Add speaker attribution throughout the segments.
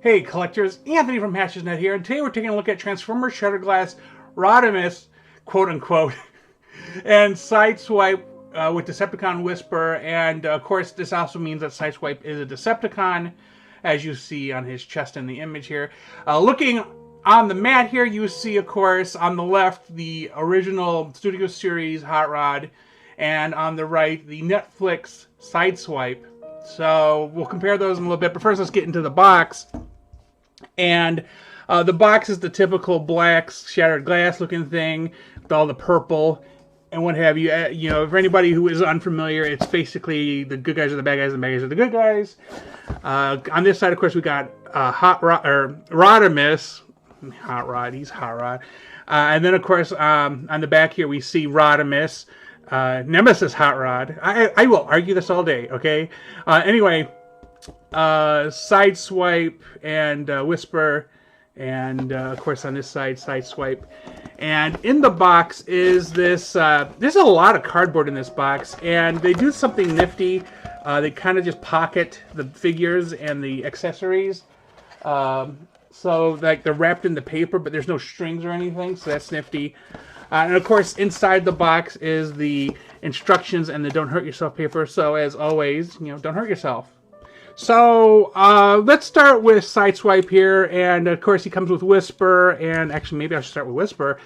Speaker 1: Hey collectors, Anthony from HNE here, and today we're taking a look at Transformers Shattered Glass Rodimus, quote unquote, and Sideswipe with Decepticon Whisper, and of course this also means that Sideswipe is a Decepticon, as you see on his chest in the image here. Looking on the mat here, you see of course on the left the original Studio Series Hot Rod, and on the right the Netflix Sideswipe. So we'll compare those in a little bit, but first let's get into the box. And the box is the typical black shattered glass looking thing with all the purple and what have you. You know, for anybody who is unfamiliar, it's basically the good guys are the bad guys, and the bad guys are the good guys. On this side, of course, we got Hot Rod, or Rodimus. Hot Rod, he's Hot Rod. And then, of course, on the back here, we see Rodimus, Nemesis Hot Rod. I will argue this all day, okay? Anyway, Sideswipe and Whisper, and of course on this side Sideswipe. And in the box is this there's a lot of cardboard in this box, and they do something nifty. They kind of just pocket the figures and the accessories, so like they're wrapped in the paper, but there's no strings or anything, so that's nifty. And of course inside the box is the instructions and the don't hurt yourself paper, so as always, you know, don't hurt yourself. So let's start with Sideswipe here, and of course he comes with Whisper, and actually maybe I should start with Whisper.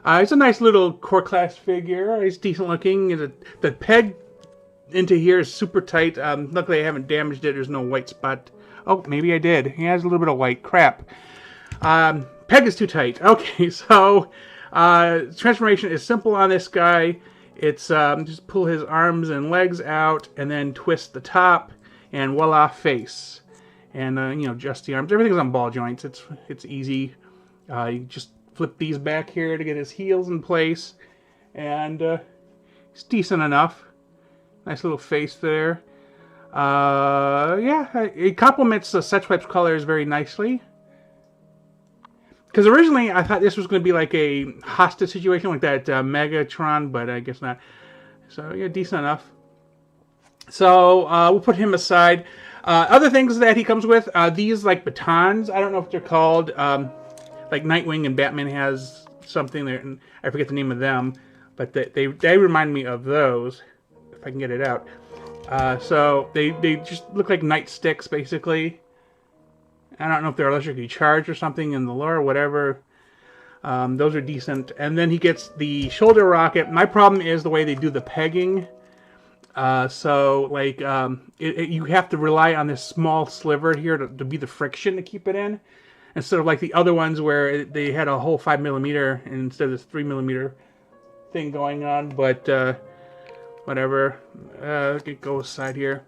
Speaker 1: It's a nice little core class figure. He's decent looking. The peg into here is super tight. Luckily I haven't damaged it. There's no white spot. Oh, maybe I did. He has a little bit of white. Crap. Peg is too tight. Okay, so transformation is simple on this guy. It's just pull his arms and legs out, and then twist the top. And voila, face, and you know, adjust the arms. Everything's on ball joints. It's easy. You just flip these back here to get his heels in place, and it's decent enough. Nice little face there. Yeah, it complements the Sideswipe's colors very nicely. Because originally I thought this was going to be like a hostage situation, like that Megatron, but I guess not. So yeah, decent enough. So we'll put him aside. Other things that he comes with, these like batons. I don't know if they're called. Like Nightwing and Batman has something there, and I forget the name of them, but they remind me of those. If I can get it out. So they just look like nightsticks basically. I don't know if they're electrically charged or something in the lore or whatever. Those are decent. And then he gets the shoulder rocket. My problem is the way they do the pegging. So like you have to rely on this small sliver here to be the friction to keep it in, instead of like the other ones where they had a whole 5mm instead of this 3mm thing going on. But whatever, it goes aside here.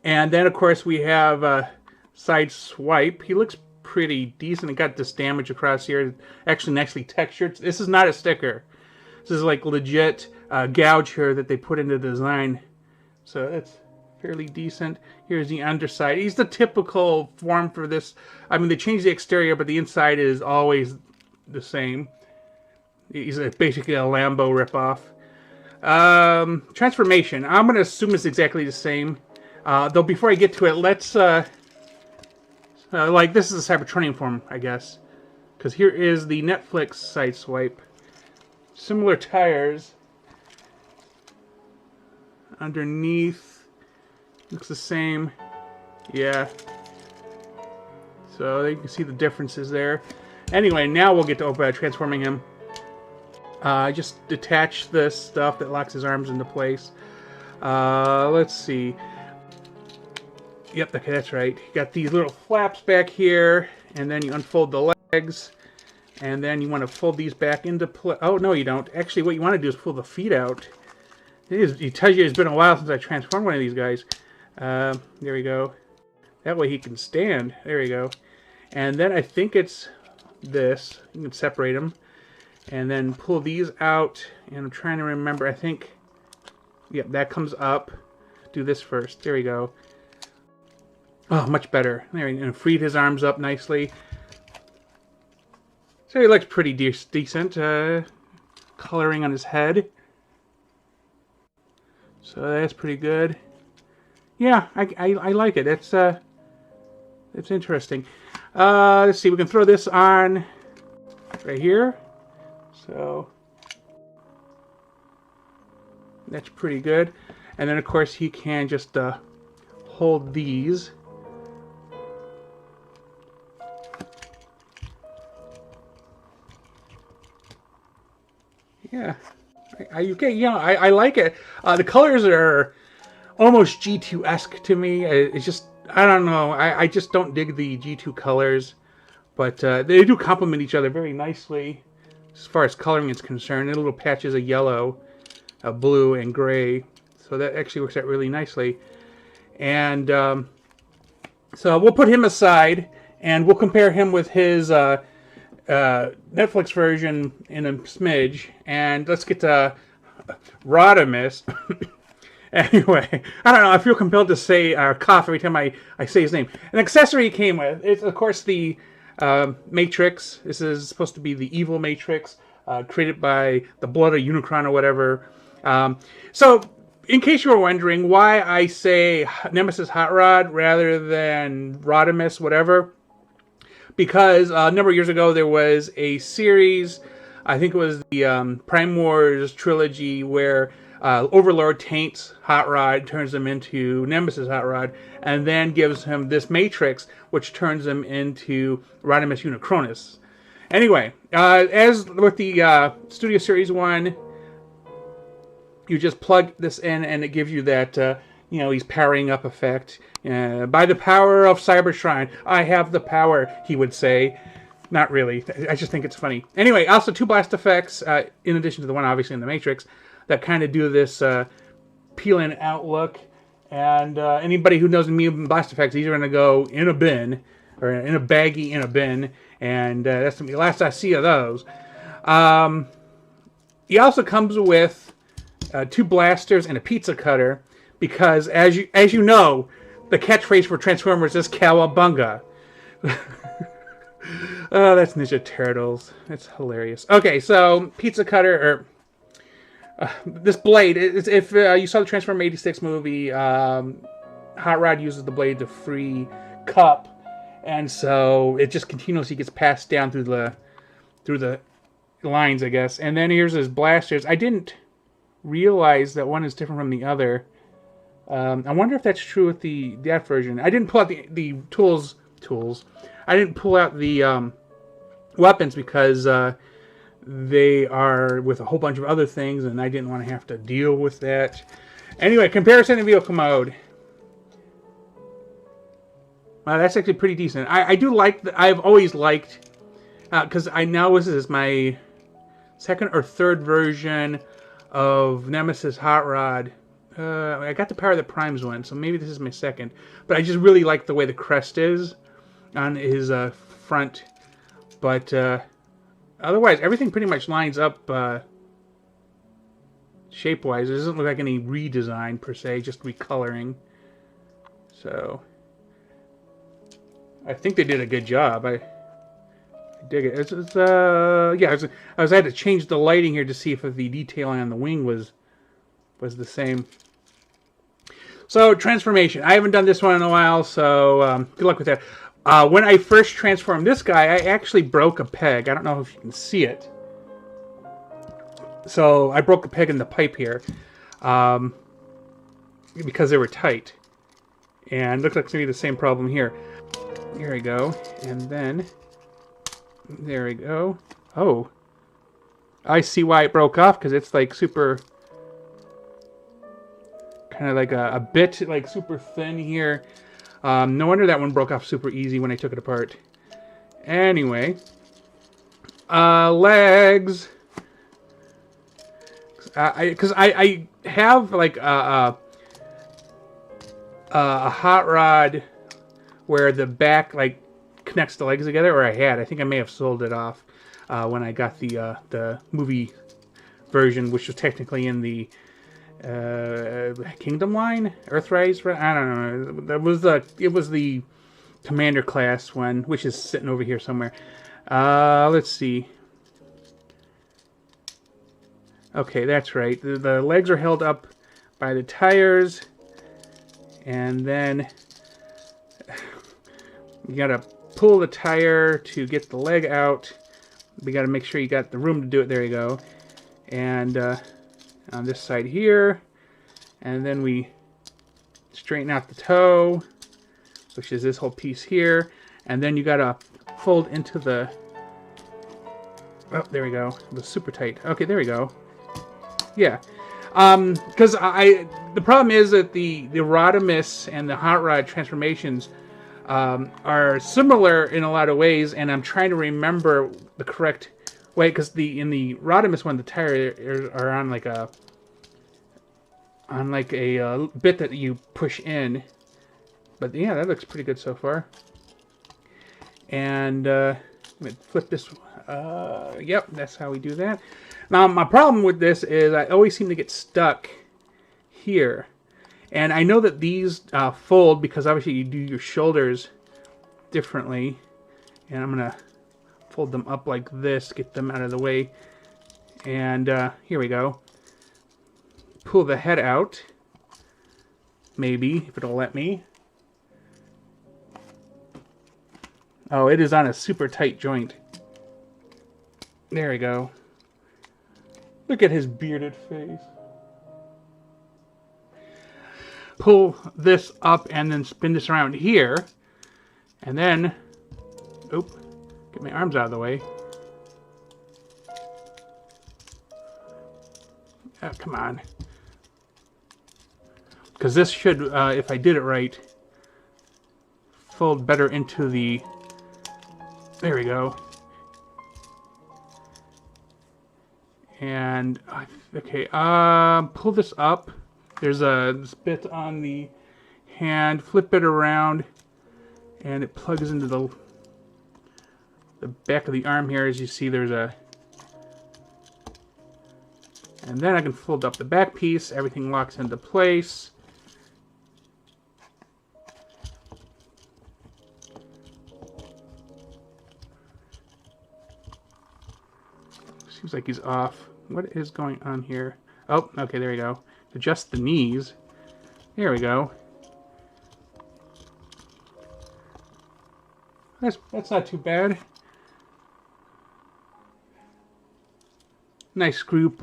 Speaker 1: And then of course we have Sideswipe. He looks pretty decent. It got this damage across here, actually nicely textured. This is not a sticker. This is like legit gouge here that they put into the design. So that's fairly decent. Here's the underside. He's the typical form for this. I mean, they changed the exterior, but the inside is always the same. He's basically a Lambo ripoff. Transformation. I'm going to assume it's exactly the same. Though before I get to it, let's... like, this is a Cybertronian form, I guess. Because here is the Netflix Sideswipe. Similar tires. Underneath looks the same. Yeah. So you can see the differences there. Anyway, now we'll get to transforming him. Just detach this stuff that locks his arms into place. Let's see. Yep, okay, that's right. You got these little flaps back here, and then you unfold the legs. And then you want to fold these back into place. Oh, no, you don't. Actually, what you want to do is pull the feet out. It tells you it's been a while since I transformed one of these guys. There we go. That way he can stand. There we go. And then I think it's this. You can separate them. And then pull these out. And I'm trying to remember. I think, yep, that comes up. Do this first. There we go. Oh, much better. There, and freed his arms up nicely. So he looks pretty decent. Coloring on his head. So that's pretty good. Yeah, I like it. It's It's interesting. Let's see, we can throw this on right here. So that's pretty good. And then, of course, he can just hold these. Yeah. I like it. The colors are almost G2-esque to me. It's just, I don't know. I just don't dig the G2 colors. But they do complement each other very nicely as far as coloring is concerned. The little patches of yellow, blue, and gray. So that actually works out really nicely. And so we'll put him aside, and we'll compare him with his Netflix version in a smidge. And let's get to Rodimus. Anyway, I don't know. I feel compelled to say cough every time I say his name. An accessory he came with. It's, of course, the Matrix. This is supposed to be the evil Matrix, created by the blood of Unicron or whatever. So, in case you were wondering why I say Nemesis Hot Rod rather than Rodimus, whatever, because a number of years ago there was a series, I think it was the Prime Wars trilogy, where Overlord taints Hot Rod, turns him into Nemesis Hot Rod, and then gives him this Matrix, which turns him into Rodimus Unicronus. Anyway, as with the Studio Series 1, you just plug this in and it gives you that, he's powering up effect. By the power of Cyber Shrine, I have the power, he would say. Not really. I just think it's funny. Anyway, also 2 blast effects, in addition to the one obviously in the Matrix, that kind of do this peel-in out look. And anybody who knows me blast effects, these are going to go in a bin, or in a baggie in a bin. And that's going to be the last I see of those. He also comes with 2 blasters and a pizza cutter, because as you know, the catchphrase for Transformers is Cowabunga. Oh, that's Ninja Turtles. That's hilarious. Okay, so pizza cutter, or this blade. If you saw the Transformers '86 movie, Hot Rod uses the blade to free Cup, and so it just continuously gets passed down through the lines, I guess. And then here's his blasters. I didn't realize that one is different from the other. I wonder if that's true with that version. I didn't pull out the tools. I didn't pull out the weapons because they are with a whole bunch of other things, and I didn't want to have to deal with that. Anyway, comparison in vehicle mode. Wow, that's actually pretty decent. I do like. I've always liked, because I know this is my second or third version of Nemesis Hot Rod. I got the Power of the Primes one, so maybe this is my second. But I just really like the way the crest is on his front. But otherwise, everything pretty much lines up shape-wise. It doesn't look like any redesign, per se, just recoloring. So I think they did a good job. I dig it. I had to change the lighting here to see if the detailing on the wing was the same. So, transformation. I haven't done this one in a while, so good luck with that. When I first transformed this guy, I actually broke a peg. I don't know if you can see it. So, I broke a peg in the pipe here because they were tight. And it looks like it's going to be the same problem here. Here we go. And then, there we go. Oh. I see why it broke off, because it's like super, kind of like a bit like super thin here. No wonder that one broke off super easy when I took it apart. Anyway, legs. Because I have like a hot rod where the back like connects the legs together, or I think I may have sold it off when I got the movie version, which was technically in the Kingdom line, Earthrise. I don't know. It was the Commander class one, which is sitting over here somewhere. Let's see. Okay, that's right. The legs are held up by the tires, and then You gotta pull the tire to get the leg out. We gotta make sure you got the room to do it. There you go. And on this side here, and then we straighten out the toe, which is this whole piece here, and then you gotta fold into the, oh, there we go, it was super tight. Okay, there we go. Yeah, because the problem is that the Rodimus and the Hot Rod transformations are similar in a lot of ways, and I'm trying to remember the correct way, because in the Rodimus one, the tires are on like a bit that you push in. But yeah, that looks pretty good so far. And let me flip this. Yep, that's how we do that. Now, my problem with this is I always seem to get stuck here. And I know that these fold because obviously you do your shoulders differently. And I'm going to fold them up like this, get them out of the way. And here we go. Pull the head out. Maybe, if it'll let me. Oh, it is on a super tight joint. There we go. Look at his bearded face. Pull this up and then spin this around here. And then, oop, get my arms out of the way. Oh, come on. Because this should, if I did it right, fold better into the, there we go. And, okay, pull this up. There's this bit on the hand. Flip it around, and it plugs into the back of the arm here. As you see, there's a... And then I can fold up the back piece. Everything locks into place. Seems like he's off. What is going on here? Oh, okay, there we go. Adjust the knees. There we go. That's not too bad. Nice group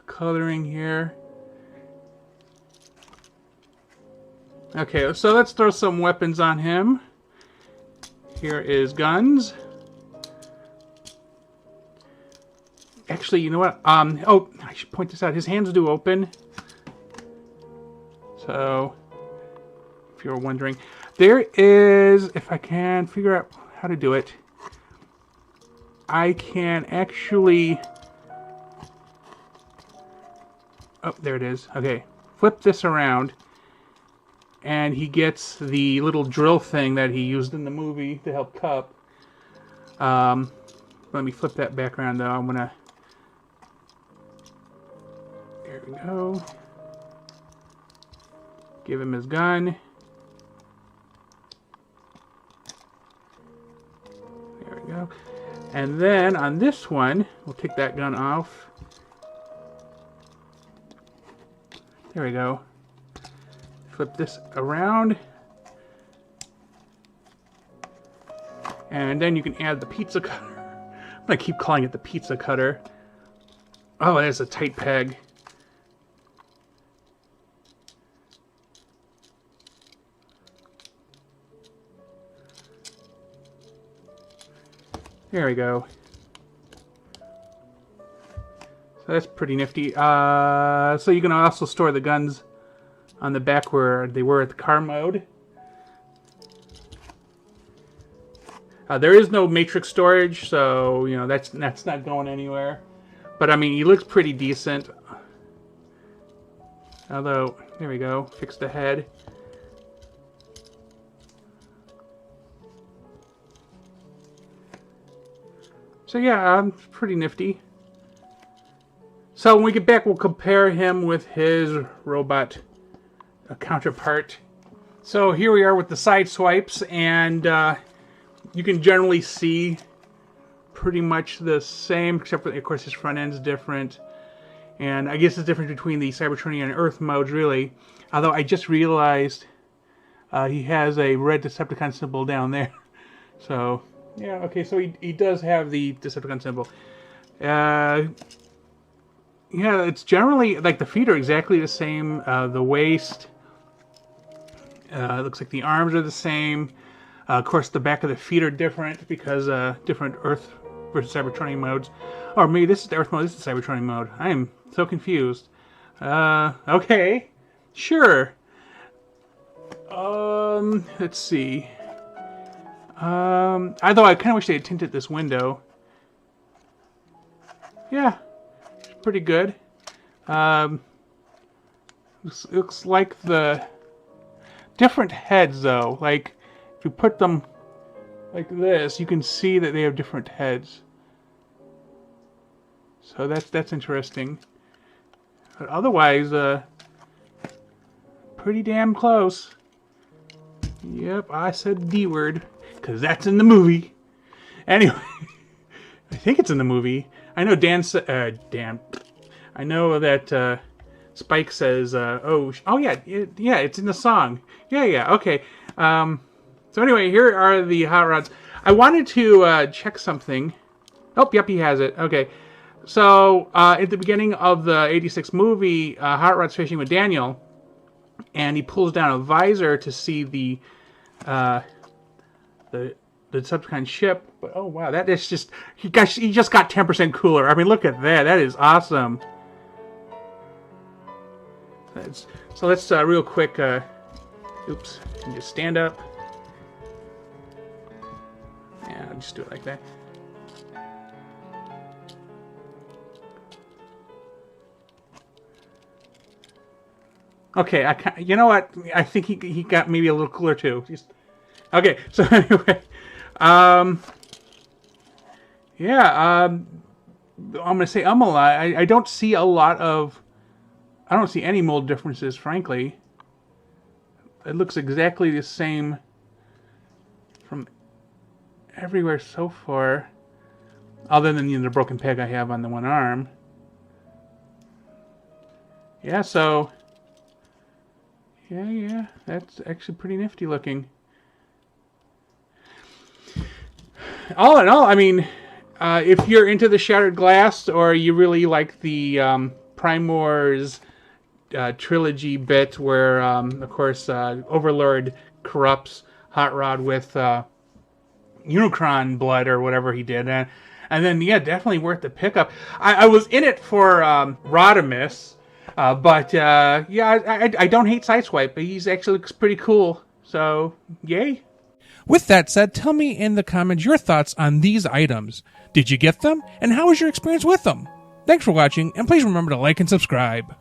Speaker 1: coloring here. Okay, so let's throw some weapons on him. Here is guns. Actually, you know what? Oh, I should point this out. His hands do open. So, if you're wondering, there is, if I can figure out how to do it, I can actually, oh, there it is. Okay, flip this around, and he gets the little drill thing that he used in the movie to help Cup. Let me flip that back around, though. I'm gonna, there we go. Give him his gun. There we go. And then on this one, we'll take that gun off. There we go. Flip this around. And then you can add the pizza cutter. I'm going to keep calling it the pizza cutter. Oh, there's a tight peg. There we go. So that's pretty nifty. So you can also store the guns on the back where they were at the car mode. There is no matrix storage, so you know that's not going anywhere. But I mean, he looks pretty decent. Although, there we go. Fix the head. So yeah, pretty nifty. So when we get back, we'll compare him with his robot counterpart. So here we are with the side swipes, and you can generally see pretty much the same, except for, of course, his front end's different. And I guess the difference between the Cybertronian and Earth modes, really. Although I just realized he has a red Decepticon symbol down there. So, yeah, okay, so he does have the Decepticon symbol. Yeah, it's generally, like, the feet are exactly the same. The waist, it looks like the arms are the same. Of course, the back of the feet are different because different Earth versus Cybertronian modes. Or maybe this is the Earth mode, this is the Cybertronian mode. I am so confused. Okay. Sure. Let's see. Although I kind of wish they had tinted this window. Yeah. Pretty good. Looks like the different heads, though. Like, if you put them like this, you can see that they have different heads. So that's interesting. But otherwise, pretty damn close. Yep, I said D word, because that's in the movie. Anyway, I think it's in the movie. I know Dan. I know that Spike says, "Oh yeah, it's in the song." Yeah, okay. So anyway, here are the hot rods. I wanted to check something. Oh, yep, he has it. Okay. So at the beginning of the '86 movie, Hot Rod's fishing with Daniel, and he pulls down a visor to see the Decepticon ship. But oh wow, that is just he just got 10% cooler. I mean, look at that. That is awesome. So let's real quick. Oops, just stand up. Yeah, I'll just do it like that. Okay, you know what? I think he got maybe a little cooler too. Okay, so anyway, yeah, I'm gonna say a lot. I don't see a lot of, I don't see any mold differences, frankly. It looks exactly the same from everywhere so far, other than the broken peg I have on the one arm. Yeah, so. Yeah, that's actually pretty nifty looking. All in all, I mean, if you're into the Shattered Glass, or you really like the Prime Wars trilogy bit, where, of course, Overlord corrupts Hot Rod with Unicron blood or whatever he did, and then, yeah, definitely worth the pickup. I was in it for Rodimus. But yeah, I don't hate Sideswipe, but he's actually looks pretty cool. So, yay.
Speaker 2: With that said, tell me in the comments your thoughts on these items. Did you get them? And how was your experience with them? Thanks for watching, and please remember to like and subscribe.